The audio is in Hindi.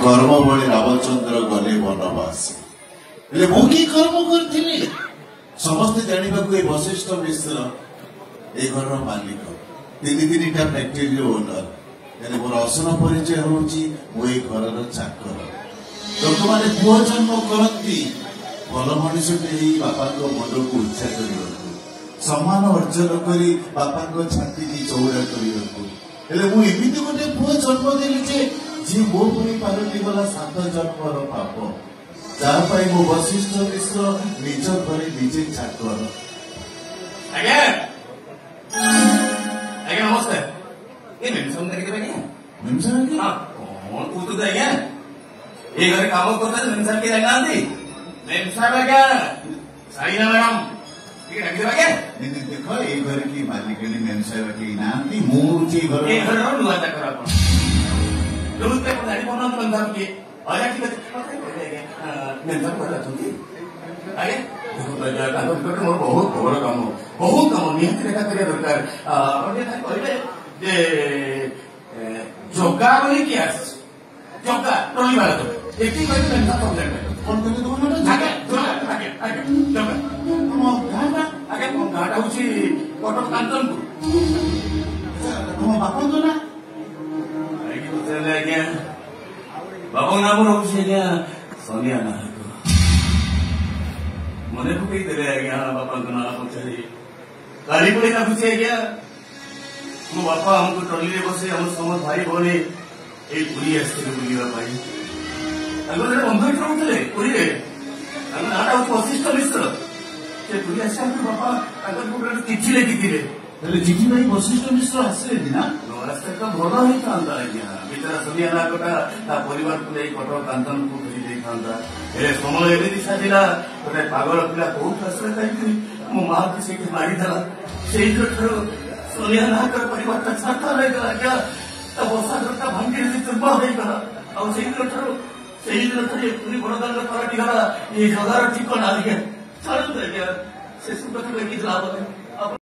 कर्म बड़ी रामचंद्र गले वनवास मुझे कर्म करी समस्ते जानवा वशिष्ठ मिश्र ए घर मालिक तीन फैक्ट्री ओनर यानी मोर असल परिचय हूँ मुझे घर चाकर लोक मैंने पुओ जन्म करती भल मनुष्य बापा मुंड को उच्चा करने सम्मान अर्जन कर बापा छाती की चौड़ा करने मुझे गोटे पुओ जन्म देली जी मो पी पालटी गला 7 जन्मर पाप जहाँ मो वशिष्ठ मिश्र निज घर निजे चाकर नमस्ते ये घर काम करते मेमसाब के जाना मेमसाब क्या सारी ना मैडम देख ये घर की मालिकनी मेम साहेब के नांती मुझे घर ये घर नुआ चाकर आप रोज पे गाड़ी बना तो मेमसाब के आया ठीक है मेमसाब कर रहा थी आगे देखो बजा का तो मोर बहुत बड़ काम नियत रेखा करिया दरकार और ये था कहले जे जोगा बोली कि आस जोगा टोली वाला तो एकी कोई मेमसाब प्रॉब्लम है कौन कहले तो ना आगे जोगा हम गाना आगे गाटा होची कटक कांचनपुर हम बापा तो ना आगे बोले आज्ञा बाबा नाम रहुची आज्ञा सोनिया ना मने को कही देले आज्ञा बापा को ना पछारी गाड़ी पड़े ना खुशी आज्ञा मो बापा हमको ट्रॉली रे बसे हम समस्त भाई भौणी ए पुरी आस्ते बुलिवा पाई अगर जरा बंधु उठले पुरी रे हम नाटा वशिष्ठ मिश्र से पुरी आसे हम बापा अगर गुडर चिट्ठी लिखिथिले चिठी भाई वशिष्ठ मिश्र आसले ना रास्ता का भल होता आज्ञा बेचारा सोनिया ना कटा परिवार को नहीं कटक कांचन को फेरी देता समय एमती साजिला गोटे पागल पिला बहुत आश्रय खाई मो माँ को से मारिदेला से सोनिया ना परिवार छाता रही आज्ञा बसा घरटा भांगी चुम्बा होगला आई पुरी बड़दान पलटि गला ये जगार ठिकाना आज्ञा छाड़ू आज्ञा से सब कथा लाभ